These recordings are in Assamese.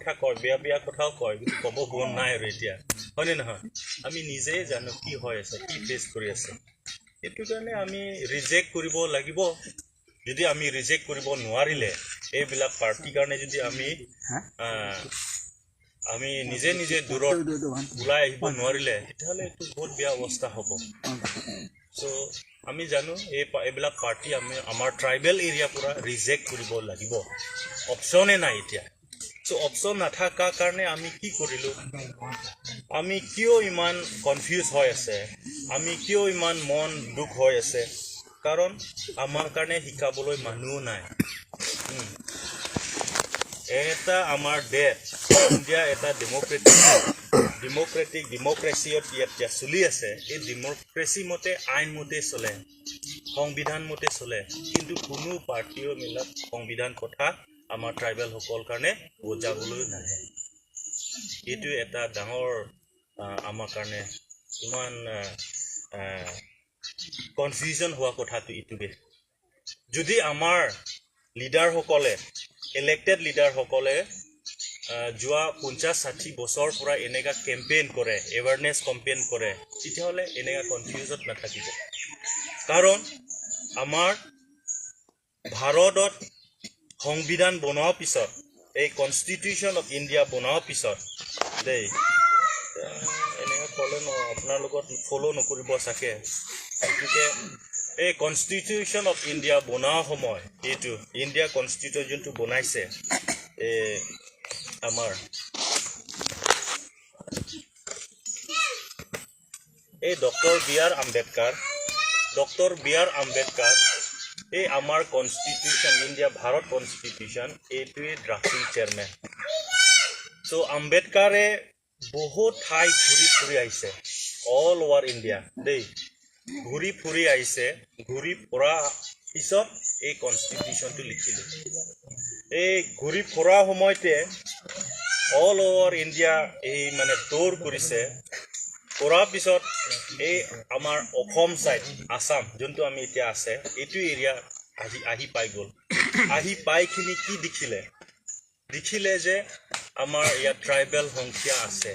কথা কয় বেয়া কথাও কয় কিন্তু ক'ব মন নাই আৰু এতিয়া হয়নে নহয় আমি নিজেই জানো কি হৈ আছে কি ফেচ কৰি আছে এইটো কাৰণে আমি ৰিজেক্ট কৰিব লাগিব যদি আমি ৰিজেক্ট কৰিব নোৱাৰিলে এইবিলাক পাৰ্টি কাৰণে যদি আমি নিজে দূৰত ওলাই আহিব নোৱাৰিলে তেতিয়াহ'লে এইটো বহুত বেয়া অৱস্থা হ'ব সো আমি জানো এইবিলাক পাৰ্টি আমাৰ ট্ৰাইবেল এৰিয়া পুৰা ৰিজেক্ট কৰিব লাগিব অপশ্যনে নাই এতিয়া সো অপশ্যন নাথাকাৰ কাৰণে আমি কি কৰিলোঁ আমি কিয় ইমান কনফিউজ হৈ আছে আমি কিয় ইমান মন দুখ হৈ আছে কাৰণ আমাৰ কাৰণে শিকাবলৈ মানুহ নাই এটা আমাৰ দেশ ইণ্ডিয়া এটা ডেম'ক্ৰেচিয়ত ইয়াত চলি আছে এই ডেম'ক্ৰেচি মতে আইন মতে চলে সংবিধান মতে চলে কিন্তু কোনো পাৰ্টিও মিলাত সংবিধান কথা আমাৰ ট্ৰাইবেল সকল কাৰণে বুজাবলৈ নাহে এইটো এটা ডাঙৰ আমাৰ কাৰণে ইমান কনফিউজন হোৱা কথাটো এইটোৱে যদি আমাৰ লিডাৰসকলে ইলেক্টেড লিডাৰসকলে যোৱা 50-60 বছৰ পৰা এনেকা কেম্পেইন কৰে এৱাৰনেছ কেম্পেইন কৰে তেতিয়াহ'লে এনেকা কনফিউজত নাথাকিব কাৰণ আমাৰ ভাৰতত সংবিধান বনোৱাৰ পিছত এই কনষ্টিটিউশ্যন অফ ইণ্ডিয়া বনোৱাৰ পিছত দেই এনেকা ক'লে আপোনাৰ লগত ফ'ল' নকৰিব চাগে গতিকে এই কনষ্টিটিউশ্যন অফ ইণ্ডিয়া বনোৱাৰ সময় এইটো ইণ্ডিয়া কনষ্টিটিউশ্যনটো বনাইছে আমাৰ এই ডক্টৰ বি আৰ আম্বেদকাৰ এই আমাৰ কনষ্টিটিউশ্যন ইণ্ডিয়া ভাৰত কনষ্টিটিউশ্যন এইটোৱে ড্ৰাফটিং চেয়াৰমেন চ' আম্বেদকাৰে বহুত ঠাই ঘূৰি ফুৰি আহিছে অল অভাৰ ইণ্ডিয়া দেই ঘূৰি ফুৰি আহিছে ঘূৰি ফুৰা পিছত এই কনষ্টিটিউশ্যনটো লিখিলে এই ঘূৰি ফুৰা সময়তে অল অভাৰ ইণ্ডিয়া এই মানে দৌৰ কৰিছে কৰাৰ পিছত এই আমাৰ অসম চাইড আসাম যোনটো আমি এতিয়া আছে এইটো এৰিয়া আহি পাই গ'ল আহি পাইখিনি কি দেখিলে যে আমাৰ ইয়াত ট্ৰাইবেল সংখ্যা আছে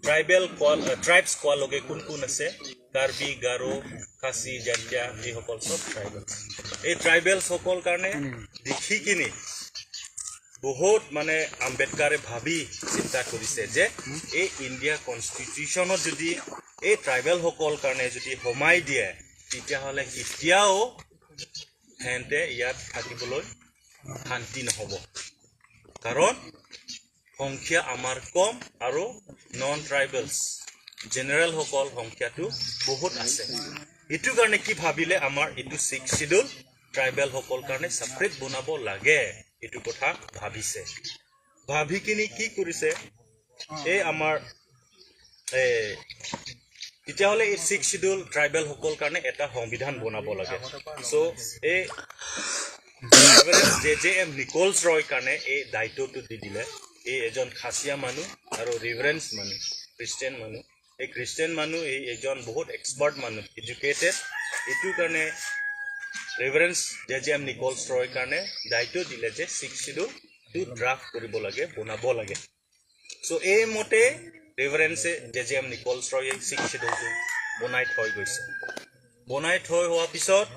ট্ৰাইবছ কোৱালৈকে কোন আছে কাৰ্বি গাৰো খাচী জাতিয়া এইসকল চব ট্ৰাইবেল এই ট্ৰাইবেল সকল কাৰণে দেখি কিনি বহুত মানে আম্বেদকাৰে ভাবি চিন্তা কৰিছে যে এই ইণ্ডিয়া কনষ্টিটিউশ্যনত যদি এই ট্ৰাইবেল সকল কাৰণে যদি সোমাই দিয়ে তেতিয়াহ'লে এতিয়াও সিহঁতে ইয়াত থাকিবলৈ শান্তি নহ'ব কাৰণ সংখ্যা আমাৰ কম আৰু নন ট্ৰাইবেলছ জেনেৰেল সকল সংখ্যাটো বহুত আছে এইটো কাৰণে কি ভাবিলে আমাৰ এইটো 6th শিডিউল ট্ৰাইবেল সকল কাৰণে সেপাৰেট বনাব লাগে এইটো কথা ভাবি কিনি কি কৰিছে এই আমাৰ তেতিয়াহ'লে এই 6th শিডিউল ট্ৰাইবেল সকল কাৰণে এটা সংবিধান বনাব লাগে চ' এই JM নিকলছ ৰয় কাৰণে এই দায়িত্বটো দি দিলে এই এজন খাচীয়া মানুহ আৰু ৰিভাৰেঞ্চ মানুহ খ্ৰীষ্টিয়ান মানুহ এই খ্ৰীষ্টিয়ান মানুহ এই এজন বহুত এক্সপাৰ্ট মানুহ এডুকেটেড এইটো কাৰণে ৰিভাৰেঞ্চ JM নিকলছ ৰয় কাৰণে দায়িত্ব দিলে যে 6th শিডিউলটো ড্ৰাফ্ট কৰিব লাগে বনাব লাগে চ' এই মতে ৰিভাৰেঞ্চে JM নিকলছ ৰয়ে 6th শিডিউলটো বনাই থৈ হোৱাৰ পিছত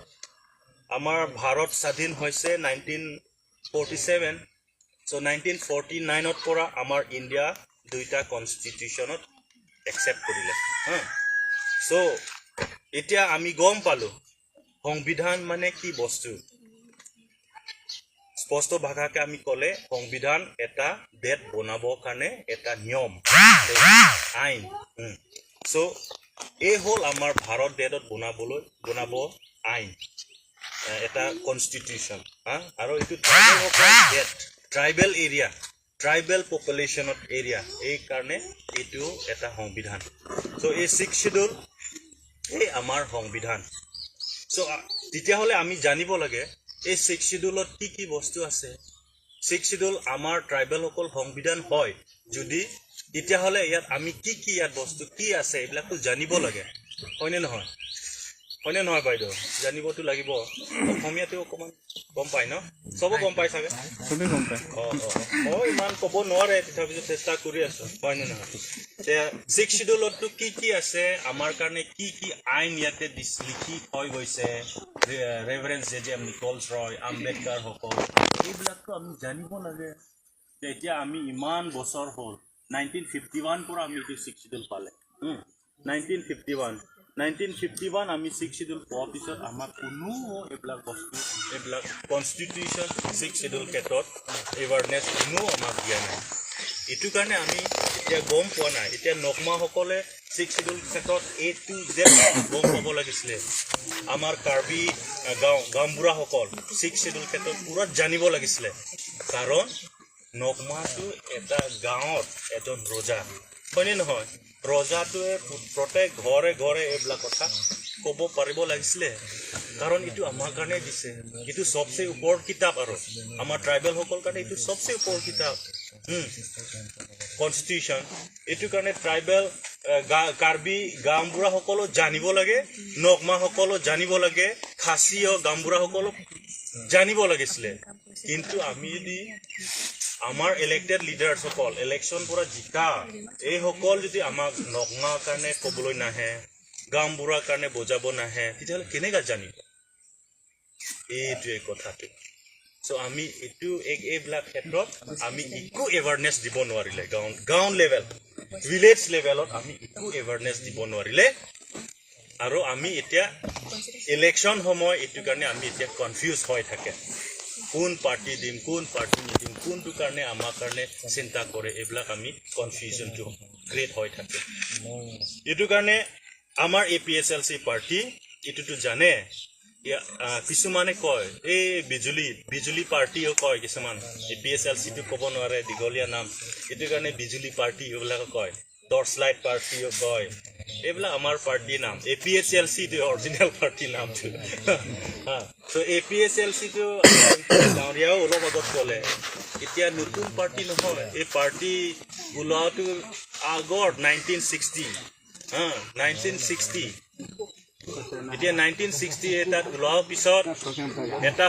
আমাৰ ভাৰত স্বাধীন হৈছে 1947 চ' 1949ত পৰা আমাৰ ইণ্ডিয়া দুইটা কনষ্টিটিউশ্যনত একচেপ্ট কৰিলে চ' এতিয়া আমি গম পালোঁ সংবিধান মানে কি বস্তু স্পষ্ট ভাষাকে আমি ক'লে সংবিধান এটা দেশ বনাবৰ কাৰণে এটা নিয়ম আইন চ' এই হ'ল আমাৰ ভাৰত দেশত বনাব আইন এটা কনষ্টিটিউশ্যন আৰু এইটো ট্ৰাইবেল এৰিয়া ট্ৰাইবেল পপুলেশ্যনত এৰিয়া এই কাৰণে এইটো এটা সংবিধান চ' এই 6th শিডিউল এই আমাৰ সংবিধান চ' তেতিয়াহ'লে আমি জানিব লাগে এই 6th শিডিউলত কি বস্তু আছে 6th শিডিউল আমাৰ ট্ৰাইবেল সকল সংবিধান হয় যদি তেতিয়াহ'লে ইয়াত আমি কি ইয়াত বস্তু কি আছে এইবিলাকতো জানিব লাগে হয়নে নহয় হয়নে নহয় বাইদেউ জানিবতো লাগিব অসমীয়াটো অকণমান গম পায় ন চব গম পাই চাগে চবেই গম পায় মই ইমান ক'ব নোৱাৰে তথাপিতো চেষ্টা কৰি আছো হয়নে নহয় এতিয়া 6 শিডিউলতটো কি আছে আমাৰ কাৰণে কি আইন ইয়াতে লিখি থৈ গৈছে ৰেভাৰেন্স জে.জে.এম. নিকলছ ৰয় আম্বেদকাৰ সকল এইবিলাকতো আমি জানিব লাগে যে এতিয়া আমি ইমান বছৰ হ'ল 1951 পৰা আমি এইটো 6 শিডিউল পালে 1951 আমি 6 শিডিউল পোৱাৰ পিছত আমাৰ কোনো এইবিলাক বস্তু এইবিলাক কনষ্টিটিউশ্যন 6 শিডিউল ক্ষেত্ৰত এৱাৰনেছ কোনো আমাক দিয়া নাই এইটো কাৰণে আমি এতিয়া গম পোৱা নাই এতিয়া নকমাসকলে 6 শিডিউল ক্ষেত্ৰত A to Z গম পাব লাগিছিলে আমাৰ কাৰ্বি গাঁওবুঢ়াসকল 6 শিডিউল ক্ষেত্ৰত পুৰা জানিব লাগিছিলে কাৰণ নকমাটো এটা গাঁৱত এজন ৰজা হয়নে নহয় ৰজাটোৱে প্ৰত্যেক ঘৰে ঘৰে এইবিলাক কথা ক'ব পাৰিব লাগিছিলে কাৰণ এইটো আমাৰ কাৰণে দিছে এইটো সবচে ওপৰ কিতাপ আৰু আমাৰ ট্ৰাইবেল সকল কাৰণে এইটো সবচে ওপৰ কিতাপ কনষ্টিটিউশ্যন এইটো কাৰণে ট্ৰাইবেল কাৰ্বি গাঁওবুঢ়া সকলো জানিব লাগে নকমা সকলো জানিব লাগে খাচী আৰু গাঁওবুঢ়া সকলো জানিব লাগিছিলে কিন্তু আমি যদি আমাৰ ইলেক্টেড লিডাৰ্ছ সকল ইলেকশ্যন পৰা জিকা এই সকল যদি আমাক নকমাৰ কাৰণে ক'বলৈ নাহে গাঁওবুঢ়াৰ কাৰণে বুজাব নাহে তেতিয়াহ'লে কেনেকৈ জানিব এইটোৱে কথাটো চ' আমি এইটো এইবিলাক ক্ষেত্ৰত আমি একো এৱাৰনেছ দিব নোৱাৰিলে গাঁও লেভেল ভিলেজ লেভেলত আমি একো এৱাৰনেছ দিব নোৱাৰিলে আৰু আমি এতিয়া ইলেকশ্যন সময় এইটো কাৰণে আমি এতিয়া কনফিউজ হৈ থাকে কোন পাৰ্টি দিম কোন পাৰ্টি নিদিম কোনটো কাৰণে আমাৰ কাৰণে চিন্তা কৰে এইবিলাক আমি কনফিউজনটো ক্ৰিয়েট হৈ থাকে এইটো কাৰণে আমাৰ APSLC পাৰ্টি এইটোতো জানে কিছুমানে কয় এই বিজুলী পাৰ্টিও কয় কিছুমান APSLCটো ক'ব নোৱাৰে দীঘলীয়া নাম এইটো কাৰণে বিজুলী পাৰ্টি এইবিলাক কয় টৰ্চলাইট পাৰ্টিও কয় এইবিলাক আমাৰ পাৰ্টিৰ নাম APSLCটো অৰিজিনেল পাৰ্টিৰ নামটো তো APSLCটো গাঁৱৰীয়াও অলপ আগত ক'লে এতিয়া নতুন পাৰ্টি নহয় এই পাৰ্টি ওলোৱাটো আগত 1960 এতিয়া 1960 তাত ওলোৱাৰ পিছত এটা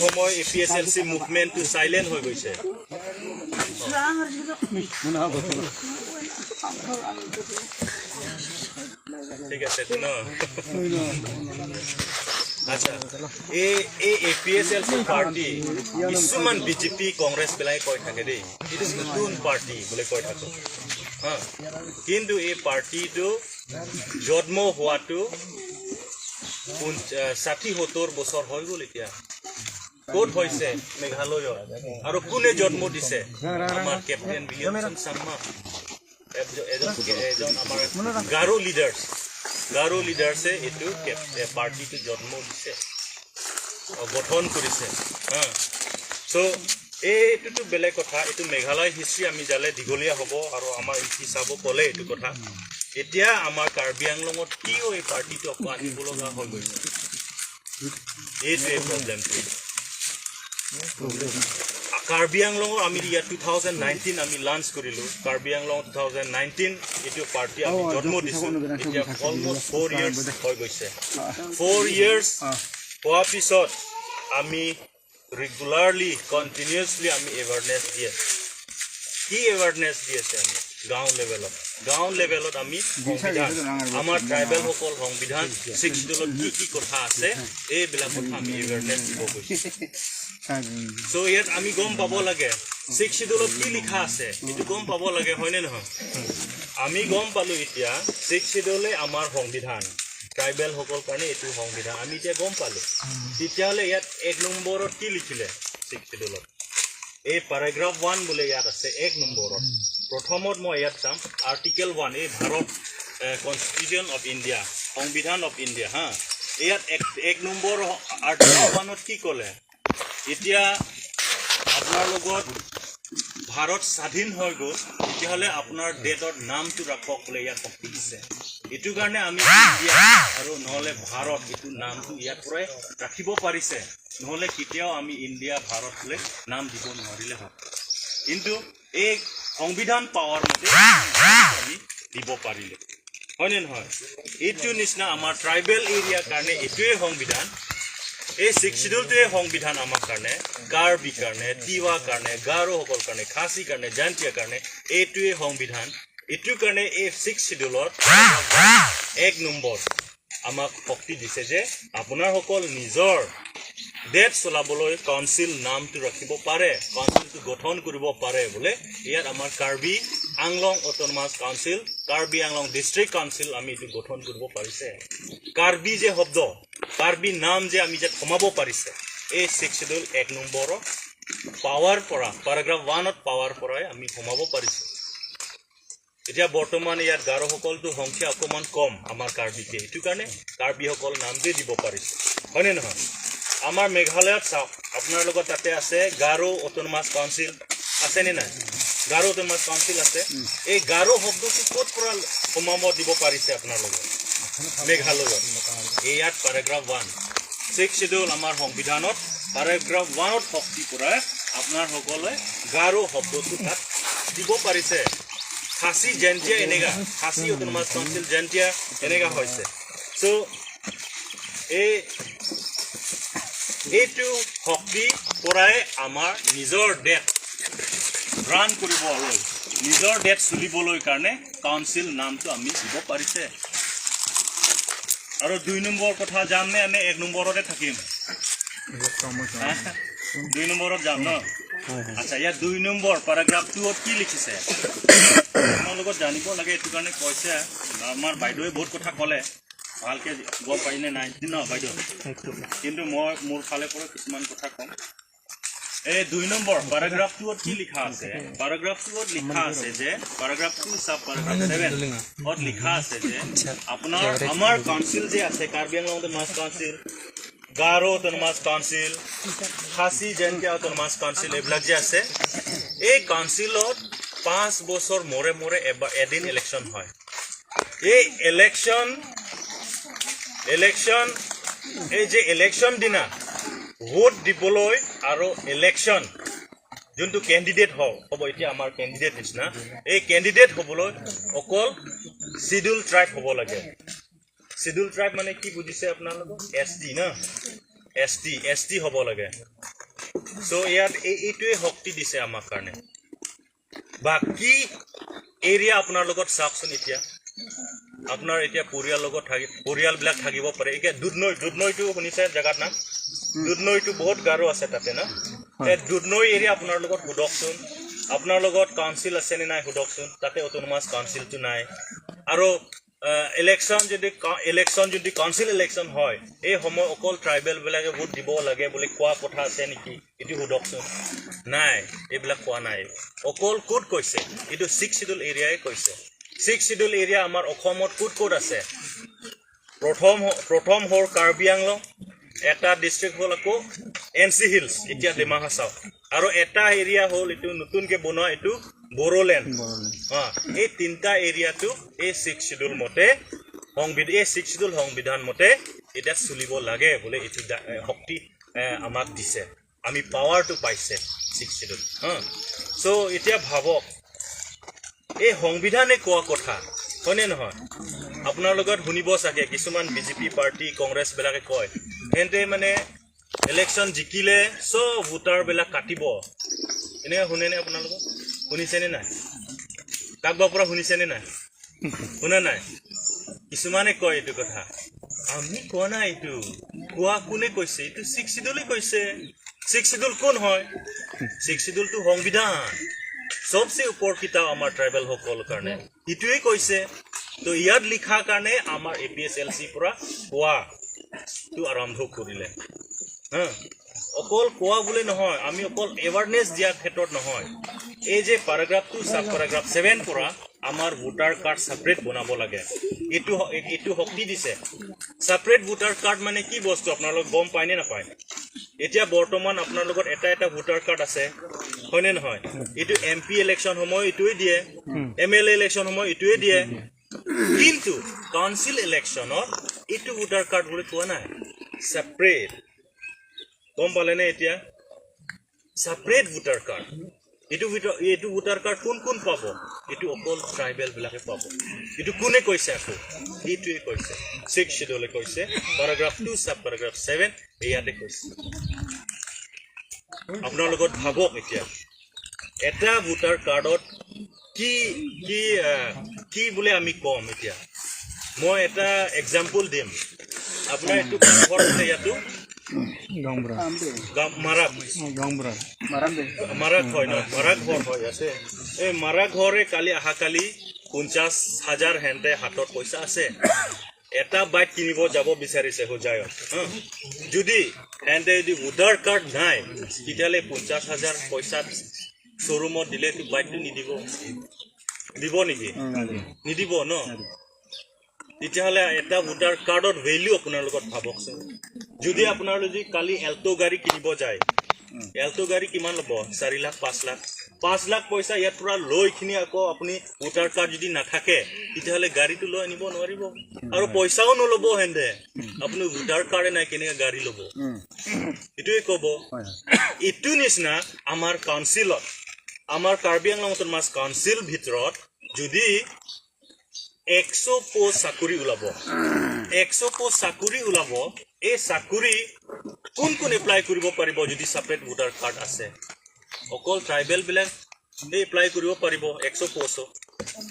সময় APSLC মুভমেণ্টটো চাইলেণ্ট হৈ গৈছে ঠিক আছে ন আচ্ছা এই APSLC পাৰ্টি কিছুমান বিজেপি কংগ্ৰেছ পেলাই কৈ থাকে দেই এইটো নতুন পাৰ্টি বুলি কৈ থাকে কিন্তু এই পাৰ্টিটো জন্ম হোৱাটো 60-70 বছৰ হৈ গ'ল এতিয়া ক'ত হৈছে মেঘালয়ত আৰু কোনে জন্ম দিছে আমাৰ কেপ্টেইন বিলিয়মচন শৰ্মা এজন আমাৰ গাৰো লিডাৰ্ছে এইটো পাৰ্টিটো জন্ম দিছে গঠন কৰিছে চ' এইটোতো বেলেগ কথা এইটো মেঘালয় হিষ্ট্ৰী আমি জালে দীঘলীয়া হ'ব আৰু আমাৰ হিচাপো ক'লে এইটো কথা এতিয়া আমাৰ কাৰ্বি আংলঙত কিয় এই পাৰ্টিটো আকৌ আনিব লগা হৈ গৈছে এইটোৱে প্ৰব্লেমটো কাৰ্বি আংলঙৰ আমি ইয়াত 2019 আমি লাঞ্চ কৰিলোঁ কাৰ্বি আংলং 2019 এইটো পাৰ্টি আমি জন্ম দিছোঁ এতিয়া অলমষ্ট 4 years হৈ গৈছে 4 years হোৱাৰ পিছত আমি ৰেগুলাৰলি কণ্টিনিউছলি আমি এৱাৰনেছ দি আছোঁ কি এৱাৰনেছ দি আছে আমি গাঁও লেভেলত আমি সংবিধান আমাৰ ট্ৰাইবেল সকল সংবিধান 6 শিডিউলত কি কথা আছে এইবিলাক কথা আমি এৱাৰনেছ দিব গৈছোঁ চ' ইয়াত আমি গম পাব লাগে 6 শিডিউলত কি লিখা আছে এইটো গম পাব লাগে হয়নে নহয় আমি গম পালোঁ এতিয়া 6 শিডিউলে আমাৰ সংবিধান ট্ৰাইবেল সকল কাৰণে এইটো সংবিধান আমি এতিয়া গম পালোঁ তেতিয়াহ'লে ইয়াত 1 নম্বৰত কি লিখিলে 6 শিডিউলত এই পেৰাগ্ৰাফ 1 বোলে ইয়াত আছে 1 নম্বৰত প্ৰথমত মই ইয়াত চাম আৰ্টিকেল 1 এই ভাৰত কনষ্টিটিউশ্যন অফ ইণ্ডিয়া সংবিধান অফ ইণ্ডিয়া ইয়াত 1 নম্বৰ আৰ্টিকেল 1ত কি ক'লে এতিয়া আপোনাৰ লগত ভাৰত স্বাধীন হৈ গ'ল তেতিয়াহ'লে আপোনাৰ ডেটৰ নামটো ৰাখক বোলে ইয়াত দিছে এইটো কাৰণে আমি ইণ্ডিয়া আৰু নহ'লে ভাৰত এইটো নামটো ইয়াৰ পৰাই ৰাখিব পাৰিছে নহ'লে কেতিয়াও আমি ইণ্ডিয়া ভাৰত বোলে নাম দিব নোৱাৰিলে হয় কিন্তু এই সংবিধান পাৱাৰ মতে আমি দিব পাৰিলে হয়নে নহয় এইটো নিচিনা আমাৰ ট্ৰাইবেল এৰিয়াৰ কাৰণে এইটোৱে সংবিধান এই 6 শিডিউলটোৱে সংবিধান আমাৰ কাৰণে কাৰ্বি কাৰণে তিৱা কাৰণে গাৰোসকল কাৰণে খাচী কাৰণে জান্তিয়া কাৰণে এইটোৱে সংবিধান এইটো কাৰণে এই 6 শিডিউলত 1 নম্বৰ আমাক শক্তি দিছে যে আপোনাৰ সকল নিজৰ দেশ চলাবলৈ কাউন্সিল নামটো ৰাখিব পাৰে কাউন্সিলটো গঠন কৰিব পাৰে বলে ইয়াত আমাৰ Karbi Anglong autonomous council Karbi Anglong district council আমি এটো গঠন কৰিব পাৰিছে কাৰ্বি যে শব্দ কাৰ্বি নাম যে আমি যে কমাব পাৰিছে এই 6 শিডিউল 1 নম্বৰ পাৱাৰ পৰা প্যাৰাগ্ৰাফ 1ত পাৱাৰ পৰাই আমি কমাব পাৰিছো এতিয়া বৰ্তমান ইয়াত গাৰোসকলটো সংখ্যা অকমান কম আমাৰ কাৰ্বিতে এটো কাৰণে কাৰ্বিসকল নাম দি দিব পাৰিছে হয়নে নহয় আমাৰ মেঘালয়ত চাওক আপোনাৰ লগত তাতে আছে গাৰো অটোনমাস কাউন্সিল আছে নে নাই গাৰো অটোনমাস কাউন্সিল আছে এই গাৰো শব্দটো ক'ত পৰা কমাব দিব পাৰিছে আপোনাৰ লগত মেঘালয়ত ইয়াত প্যাৰাগ্ৰাফ 1 6 শিডিউল আমাৰ সংবিধানত প্যাৰাগ্ৰাফ 1ত শক্তি পৰা আপোনাৰ সকলে গাৰো শব্দটো তাত দিব পাৰিছে খাসী জান্তিয়া এনেগা খাসী অটোনমাস কাউন্সিল জান্তিয়া এনেগা হৈছে সো এইটো শক্তি পৰাই আমাৰ নিজৰ দেশ ৰান কৰিবলৈ নিজৰ দেশ চলিবলৈ কাৰণে কাউন্সিল নামটো আমি দিব পাৰিছে আৰু 2 নম্বৰ কথা জাননে আমি 1 নম্বৰতে থাকিম 2 নম্বৰত যাম ন আচ্ছা ইয়াত 2 নম্বৰ প্যাৰাগ্ৰাফ 2ত কি লিখিছে আপোনালোকক জানিব লাগে এটো কাৰণে কৈছে আমাৰ বাইদেৱে বহুত কথা ক'লে ভালকে গম পাইনে নাই ন বাইদেউ কিন্তু মই মোৰ ফালে পৰা কিছুমান কথা কম এই 2 নম্বৰ প্যাৰাগ্ৰাফ 2ত কি লিখা আছে প্যাৰাগ্ৰাফ 2ত লিখা আছে যে প্যাৰাগ্ৰাফ 2 সাব প্যাৰাগ্ৰাফ 7 অত লিখা আছে যে আপোনাৰ আমাৰ কাউন্সিল যে আছে Karbi Anglong autonomous council Garo autonomous council Khasi Jaintia autonomous council এবিলাক যে আছে এই কাউন্সিলত 5 বছৰ মৰে মৰে এদিন ইলেকশন হয় এই ইলেকশন এই যে ইলেকশন দিনা ভোট দিবলৈ আৰু ইলেকশন যোনটো ক্যান্ডিডেট হ'ব এতিয়া আমাৰ ক্যান্ডিডেট নিচিনা এই ক্যান্ডিডেট হ'বলৈ অকল শিডিউল ট্ৰাইব হ'ব লাগে শিডিউল ট্ৰাইব মানে কি বুজিছে আপোনালোক এসটি না এসটি হ'ব লাগে সো ইয়াত এইটোৱে শক্তি দিছে আমাৰ কাৰণে বাকি এৰিয়া আপোনাৰ লগত চাওকচোন এতিয়া আপোনাৰ এতিয়া পৰিয়াল বিলাক থাকিব পাৰে এতিয়া দুধনৈটো শুনিছে জাগাত না দুধনৈটো বহুত গাৰো আছে তাতে না এই দুধনৈ এৰিয়া আপোনাৰ লগত হুদকচোন আপোনাৰ লগত কাউন্সিল আছে নে নাই হুদকচোন তাতে অটোনমাস কাউন্সিলটো নাই আৰু ইলেকশন যদি কাউন্সিল ইলেকশন হয় এই সময় অকল ট্ৰাইবেল বিলাকে ভোট দিব লাগে বুলি কোৱা কথা আছে নেকি এটো হুদকচোন নাই এইবিলাক কোৱা নাই অকল কোড কৈছে এটো 6 শিডিউল এৰিয়াই কৈছে 6 শিডিউল এৰিয়া আমাৰ অসমত কোড আছে প্ৰথম হল কাৰ্বি আংলং এটা ডিস্ট্ৰিক্ট হল আকৌ এনসি হিলস এতিয়া ডিমা হাছাও আৰু এটা এৰিয়া হল এটো নতুনকে বনোৱা এটো বড়োলেণ্ড এই তিনটা এৰিয়াটো এই 6 শিডিউল মতে সংবিধান মতে এটা চলিব লাগে বলে এটো শক্তি আমাক দিছে আমি পাৱাৰটো পাইছে 6 শিডিউল সো এতিয়া ভাবক এই সংবিধানে কোৱা কথা হয়নে নহয় আপোনাৰ লগত শুনিব চাগে কিছুমান বিজেপি পাৰ্টি কংগ্ৰেছ বিলাকে কয় হেনতে মানে ইলেকশন জিকিলে সব ভোটাৰ বিলাক কাটিব এনে শুনেনে আপোনালোক শুনিছেনে নাই কাকবা পৰা শুনিছেনে নাই শুনা নাই কিছুমানে কয় এইটো কথা আমি কোৱা নাই এইটো কোৱা কোনে কৈছে এইটো 6 শিডিউলে কৈছে 6 শিডিউল কোন হয় 6 শিডিউলটো সংবিধান सबसे ऊपर किताब आमार ट्राइबल हकल कारणे इटुए কৈছে তো ইয়াত লিখা কাৰণে আমাৰ এপিএসএলসি পৰা কোৱা তো আৰম্ভ কৰিলে অকল কোৱা বলে নহয় আমি অকল এৱাৰনেস দিয়া ক্ষেত্ৰত নহয় এই যে প্যাৰাগ্ৰাফ 2 সাব প্যাৰাগ্ৰাফ 7 পৰা আমাৰ ভোটাৰ কাৰ্ড সেপাৰেট বনাব লাগে এটো শক্তি দিছে সেপাৰেট ভোটাৰ কাৰ্ড মানে কি বস্তু আপোনালোক গম পায়নে নাপায় এতিয়া বৰ্তমান আপোনাৰ লগত এটা ভোটাৰ কাৰ্ড আছে হয়নে নহয় এটো এমপি ইলেকশন সময় এটোই দিয়ে এমএলএ ইলেকশন সময় এটোই দিয়ে কিন্তু কাউন্সিল ইলেকশনত এটো ভোটাৰ কাৰ্ড বুলি কোৱা নাই সেপাৰেট গম পালেনে এতিয়া সেপাৰেট ভোটাৰ কাৰ্ড এইটো ভোটাৰ কাৰ্ড কোন পাব এইটো অকল ট্ৰাইবেল বিলাকে পাব এইটো কোনে কৈছে আকৌ এইটোৱে কৈছে 6 শিডিউলে কৈছে paragraph 2 sub paragraph 7 ইয়াতে কৈছে আপোনাৰ লগত ভাবক এতিয়া এটা ভোটাৰ কাৰ্ডত কি বোলে আমি কম এতিয়া মই এটা এক্সাম্পল দিম আপোনাৰ এইটো ঘৰ আছে ইয়াতো মাৰা ঘৰ হয় আছে এই মাৰা ঘৰে কালি অহাকালি 50,000 হেণ্টে হাতত পইচা আছে এটা বাইক কিনিব যাব বিচাৰিছে হোজায়ত যদি হেণ্টে যদি ভোটাৰ কাৰ্ড নাই তেতিয়াহ'লে 50,000 পইচা শ্বৰুমত দিলে বাইকটো দিব নেকি নিদিব ন তেতিয়াহ'লে এটা ভোটাৰ কাৰ্ডৰ ভেলিউ আপোনাৰ লগত ভাবকচোন যদি আপোনাৰ যদি কালি এল্টো গাড়ী কিনিব যায় এল্টো গাড়ী কিমান ল'ব 4 লাখ 5 লাখ পইচা ইয়াৰ পৰা লৈ কিনি আকৌ আপুনি ভোটাৰ কাৰ্ড যদি নাথাকে তেতিয়াহ'লে গাড়ীটো লৈ আনিব নোৱাৰিব আৰু পইচাও নল'ব হেন্দে আপুনি ভোটাৰ কাৰ্ডে নাই কেনেকৈ গাড়ী ল'ব এইটোৱে ক'ব এইটো নিচিনা আমাৰ কাউন্সিলত আমাৰ কাৰ্বি আংলং অটোনমাস কাউন্সিল ভিতৰত যদি 100 পোষ্ট চাকৰি ওলাব 100 পোষ্ট চাকৰি ওলাব এই চাকৰি কোন এপ্লাই কৰিব পাৰিব যদি সেপাৰেট ভোটাৰ কাৰ্ড আছে অকল ট্ৰাইবেল বিলাক এপ্লাই কৰিব পাৰিব 100 পোষ্ট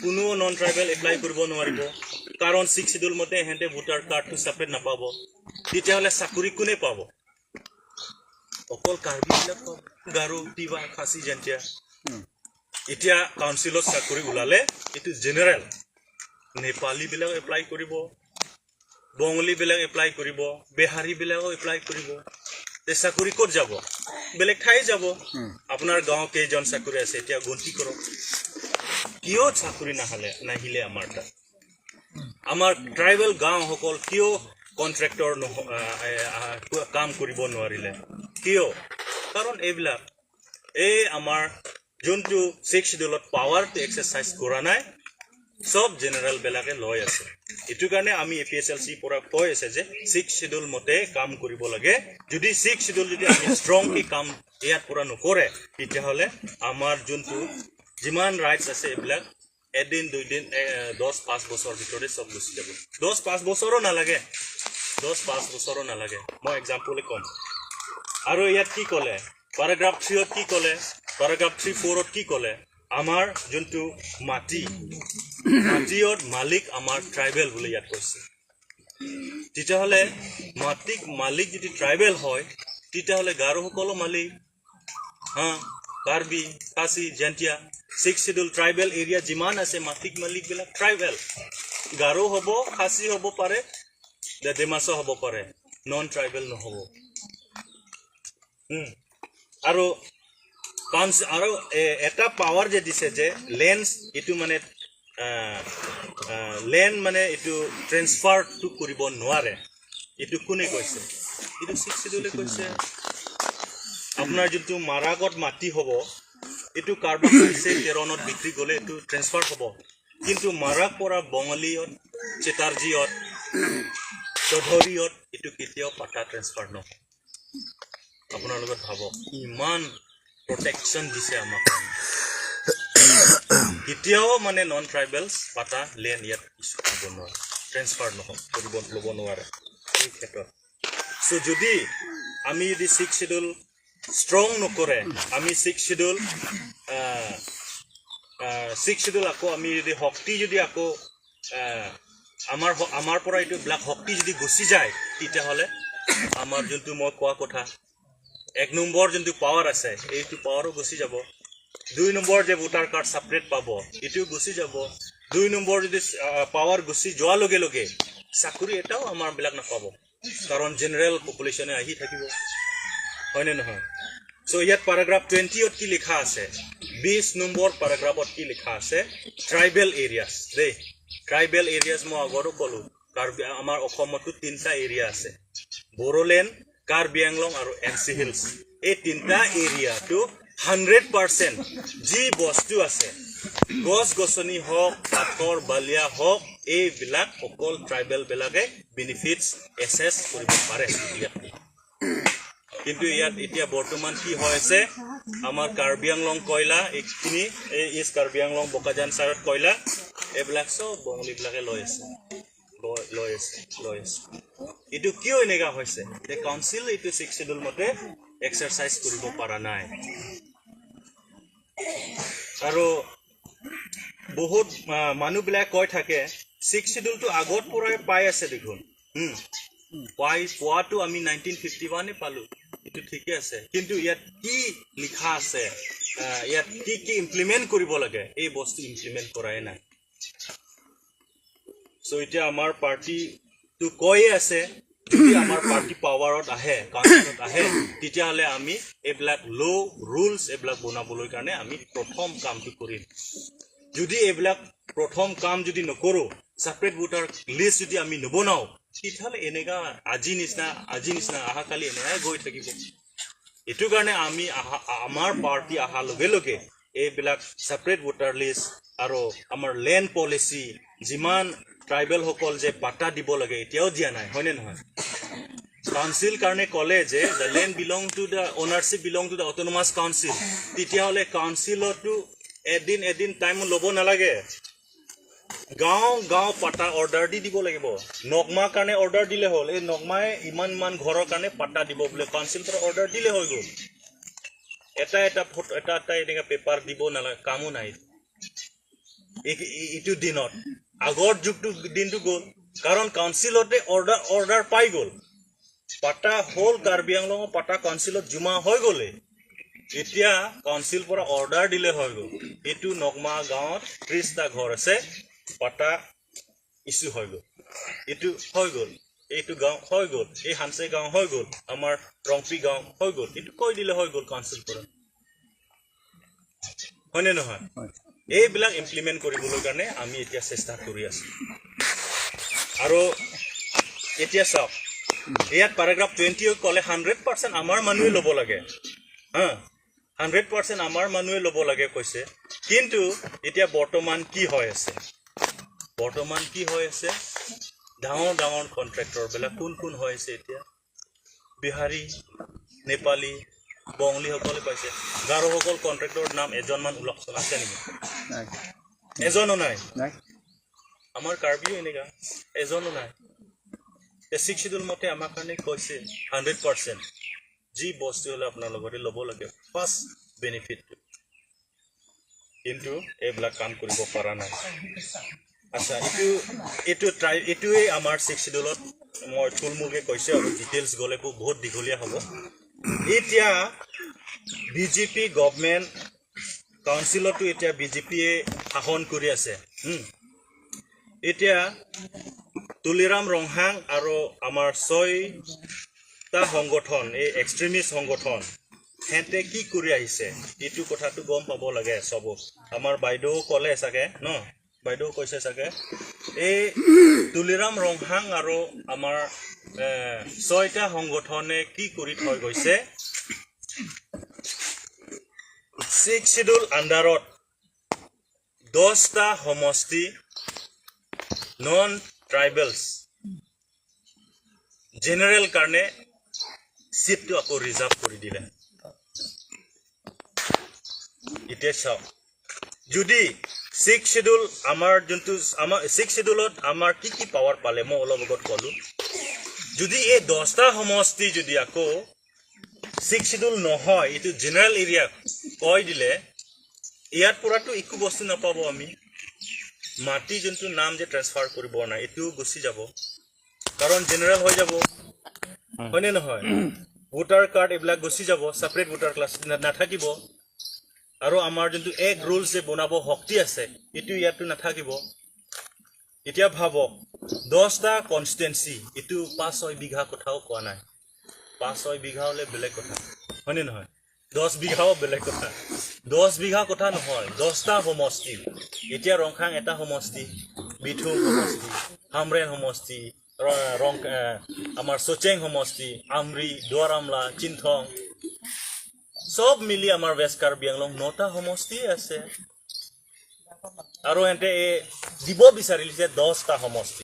কোনো নন ট্ৰাইবেল এপ্লাই কৰিব নোৱাৰিব কাৰণ 6 শিডিউল মতে হেঁতে ভোটাৰ কাৰ্ডটো সেপাৰেট নাপাব তেতিয়াহ'লে চাকৰি কোনে পাব অকল কাৰ্বি বিলাক পাব গাৰো তিৱা খাচী জেন্তিয়া এতিয়া কাউন্সিলত চাকৰি ওলালে এইটো জেনেৰেল নেপালী বিলাক এপ্লাই কৰিব বঙালী বিলাক এপ্লাই কৰিব বিহাৰী বিলাকো এপ্লাই কৰিব তে চাকৰি ক'ত যাব বেলেগ ঠাই যাব আপোনাৰ গাঁও কেইজন চাকৰি আছে এতিয়া গন্তি কৰক কিয় চাকৰি নাহিলে আমাৰ তাত আমাৰ ট্ৰাইবেল গাঁও সকল কিয় কন্ট্ৰাক্টৰ কাম কৰিব নোৱাৰিলে কিয় কাৰণ এইবিলাক এই আমাৰ যোনটো 6 শিডিউলত পাৱাৰটো এক্সাৰচাইজ কৰা নাই সব জেনাৰেল বেলাকে লয় আছে এটু কাৰণে আমি APSLC পৰা কৈ আছে যে 6 শিডিউল মতে কাম কৰিব লাগে যদি 6 শিডিউল যদি আমি স্ট্ৰংলি কাম ইয়াত পৰা নকৰে তেতিয়াহলে আমাৰ যোনটো যিমান ৰাইটস আছে এইবিলাক এদিন দুই দিন 10-5 বছৰ ভিতৰতে সব গুচি যাব 10-5 বছৰো নালাগে 10-5 বছৰো নালাগে মই এক্সাম্পল কম আৰু ইয়াত কি ক'লে paragraph 3 কি ক'লে paragraph 3-4 কি ক'লে আমাৰ যোনটো মাটিৰ মালিক আমাৰ ট্ৰাইবেল বুলি ইয়াত কৈছে তেতিয়াহ'লে মালিক যদি ট্ৰাইবেল হয় তেতিয়াহ'লে গাৰো সকলো মালিক কাৰ্বি খাচী জেন্তিয়া 6 শিডিউল ট্ৰাইবেল এৰিয়া যিমান আছে মাটিক মালিক বিলাক ট্ৰাইবেল গাৰো হ'ব খাচী হ'ব পাৰে ডিমাছা হ'ব পাৰে নন ট্ৰাইবেল নহ'ব আৰু এটা পাৱাৰ যে দিছে যে লেন্স এটো মানে লেন্ড মানে এটো ট্ৰান্সফাৰ টু কৰিব নোৱাৰে এটো কোনে কৈছে এটো 6 শিডিউলে কৈছে আপোনাৰ যেটো মাৰাগত মাটি হ'ব এটো কাৰ্বি কৈছে 13 নত বিক্ৰী গলে এটো ট্ৰান্সফাৰ হ'ব কিন্তু মাৰাক পৰা বঙালীত চেটাৰজিত চৌধুৰীত এটো কেতিয়াও পাটা ট্ৰান্সফাৰ নহয় আপোনাৰ লগত ভাবক ইমান protection দিছে আমাক কেতিয়াও মানে নন ট্ৰাইবেলছ পাটা লেন ইয়াত ইছ্যু কৰিব নোৱাৰে ট্ৰান্সফাৰ কৰিব ল'ব নোৱাৰে এই ক্ষেত্ৰত সো যদি আমি যদি 6 শিডিউল ষ্ট্ৰং নকৰে আমি 6 শিডিউল আকৌ আমি যদি শক্তি যদি আকৌ আমাৰ পৰা এইটো ব্লাক শক্তি যদি গুচি যায় তেতিয়াহ'লে আমাৰ যোনটো মই কোৱা কথা 1 নম্বৰ যোনটো পাৱাৰ আছে এইটো পাৱাৰো গুচি যাব 2 নম্বৰ যে ভোটাৰ কাৰ্ড সেপাৰেট পাব এটো গুচি যাব 2 নম্বৰ যদি পাৱাৰ গুচি যোৱা লগে লগে চাকৰি এটাও আমাৰ বিলাক নাপাব কাৰণ জেনাৰেল পপুলেশনে আহি থাকিব হয়নে নহয় সো ইয়াত paragraph 20 ত কি লিখা আছে 20 নম্বৰ paragraphত কি লিখা আছে ট্ৰাইবেল এৰিয়াস দেই ট্ৰাইবেল এৰিয়াস মই আগৰো কলো কাৰ্বি আমাৰ অসমতো 3টা এৰিয়া আছে বড়োলেণ্ড কাৰ্বি আংলং আৰু এনসি হিলস এই 3টা এৰিয়া টু 100% জি বস্তু আছে গছ গছনি হওক পাথৰ বালিয়া হওক এই বিলাক অকল ট্ৰাইবেল বিলাকে বেনিফিটস এসেস কৰিব পাৰে কিন্তু ইয়াত এতিয়া বৰ্তমান কি হৈ আছে আমাৰ কাৰ্বি আংলং কয়লা এইখিনি এই কাৰ্বি আংলং বকাজান চাৰত কয়লা এইবিলাক চব বঙালীবিলাকে লৈ আছে এইটো কিয় এনেকা হৈছে যে কাউন্সিল এইটো 6 শিডিউল মতে এক্সাৰসাইজ কৰিব পৰা নাই আৰু বহুত মানুহবিলাক কৈ থাকে 6 শিডিউলটো আগত পৰাই পাই আছে দেখোন পোৱাটো আমি 1951 পালো এইটো ঠিকে আছে কিন্তু ইয়াত কি লিখা আছে ইয়াত কি ইমপ্লিমেন্ট কৰিব লাগে এই বস্তু ইমপ্লিমেন্ট কৰাই নাই সো এতিয়া আমাৰ পাৰ্টি তো কৈ আছে যদি আমাৰ পাৰ্টি পাৱাৰত আহে কাউন্সিলত আহে তেতিয়াহলে আমি এইবিলাক লো ৰুলস এইবিলাক বনাবলৈ কাৰণে আমি প্ৰথম কামটো কৰিম যদি এইবিলাক প্ৰথম কাম যদি নকৰো সেপাৰেট ভোটাৰ লিষ্ট যদি আমি নবনাও তেতিয়াহলে এনেকা আজি নিচিনা আহা কালি এনেই গৈ থাকিব এটো কাৰণে আমি আমাৰ পাৰ্টি আহা লগে লগে এইবিলাক সেপাৰেট ভোটাৰ লিষ্ট আৰু আমাৰ ল্যান্ড পলিসি যিমান ট্ৰাইবেল সকল যে পাটা দিব লাগে এতিয়াও দিয়া নাই হয়নে নহয় কাউন্সিল কাৰণে কলে যে the land belong to the ownership belong to the autonomous council তেতিয়াহলে কাউন্সিলটো এদিন টাইম লব নালাগে গাঁও পাটা অৰ্ডাৰ দিব লাগিব নগমা কাৰণে অৰ্ডাৰ দিলে হ'ল এই নগমাই ইমান ঘৰৰ কাৰণে পাটা দিব বলে কাউন্সিল পৰা অৰ্ডাৰ দিলে হৈ গ'ল এটা ফটো এটা এনেকা পেপাৰ দিব নালাগে কামো নাই ইটো দিনত আগৰ যুগটো দিনটো গ'ল কাৰণ কাউন্সিলতে অৰ্ডাৰ পাই গ'ল পাটা হ'ল কাৰ্বি আংলং পাটা কাউন্সিলত জমা হৈ গ'লে এতিয়া কাউন্সিল পৰা অৰ্ডাৰ দিলে হৈ গ'ল এটো নগমা গাঁৱত 30টা ঘৰ আছে পাটা ইস্যু হৈ গ'ল এটো হৈ গ'ল এইটো গাঁও হৈ গ'ল এই হানসে গাঁও হৈ গ'ল আমাৰ ৰংপি গাঁও হৈ গ'ল এটো কৈ দিলে হৈ গ'ল কাউন্সিল পৰা হয়নে নহয় এইবিলাক ইমপ্লিমেন্ট কৰিবলৈ কাৰণে আমি এতিয়া চেষ্টা কৰি আছো আৰু এতিয়া চাওক ইয়াত প্যাৰাগ্ৰাফ 20 কলে 100% আমাৰ মানুহে ল'ব লাগে 100% আমাৰ মানুহে ল'ব লাগে কৈছে কিন্তু এতিয়া বৰ্তমান কি হৈ আছে ডাঙৰ কন্ট্ৰাক্টৰ বিলাক কোন হৈ আছে এতিয়া বিহাৰী নেপালী বঙালী সকলে পাইছে গাৰো সকল কন্ট্ৰাক্টৰ নাম এজনমান উল্লেখ আছে নেকি এজনো নাই আমাৰ কাৰ্বিও এনেকা এজনো নাই 6 শিডিউল মতে আমাৰ কাৰণে কৈছে 100% যি বস্তু হলে আপোনাৰ লগতে ল'ব লাগে ফাৰ্স্ট বেনিফিট কিন্তু এইবিলাক কাম কৰিব পৰা নাই আচ্ছা এটোৱে আমাৰ 6 শিডিউলত মই থুলমুলকে কৈছে আৰু ডিটেইলছ গলে বহুত দীঘলীয়া হ'ব এতিয়া বিজেপি গভৰ্নমেন্ট কাউন্সিলতো এতিয়া বিজেপিয়ে শাসন কৰি আছে এতিয়া তুলিৰাম ৰংহাং আৰু আমাৰ 6টা সংগঠন এই এক্সট্ৰিমিষ্ট সংগঠন হেতে কি কৰি আহিছে এইটো কথাটো গম পাব লাগে সব আমাৰ বাইদেউ কলে চাগে ন বাইদেউ কৈছে চাগে এই তুলিৰাম ৰংহাং আৰু আমাৰ 6টা সংগঠনে কি কৰি থৈ গৈছে 6 শিডিউল আন্ডাৰত 10টা সমষ্টি নন ট্ৰাইবেলছ জেনাৰেল কাৰণে সিটটো আকৌ ৰিজাৰ্ভ কৰি দিলে এতিয়া চাওক যদি 6 শিডিউল আমাৰ যোনটো আমাৰ 6 শিডিউলত আমাৰ কি পাৱাৰ পালে মই অলপ আগত ক'লো যদি এই 10টা সমষ্টি যদি আকৌ 6 শিডিউল নহয় এটো জেনাৰেল এৰিয়া কৈ দিলে ইয়াত পৰাটো একো বস্তু নাপাব আমি মাটি যোনটো নাম যে ট্ৰান্সফাৰ কৰিব না এটো গুছি যাব কাৰণ জেনাৰেল হৈ যাব হয়নে নহয় ভোটাৰ কাৰ্ড এইবিলাক গুছি যাব সেপাৰেট ভোটাৰ ক্লাছ নাথাকিব আৰু আমাৰ যোনটো এক ৰুলস যে বনাব শক্তি আছে এটো ইয়াতো নাথাকিব এতিয়া ভাবক 10টা কনস্টিটুৱেন্সি এটো 5-6 বিঘা কথাও কোৱা নাই 5-6 বিঘা হলে বেলেগ কথা হয়নে নহয় 10 বিঘাও বেলেগ কথা 10 বিঘা কথা নহয় 10টা সমষ্টি এতিয়া ৰংখাং এটা সমষ্টি বিথু সমষ্টি হামৰেন সমষ্টি আমাৰ সোচেং সমষ্টি আমৰি দুৱাৰামলা চিনথং সব মিলি আমাৰ ওয়েস্ট কাৰ্বি আংলং 9টা সমষ্টি আছে আৰু এতে দিব বিচাৰিলে 10টা সমষ্টি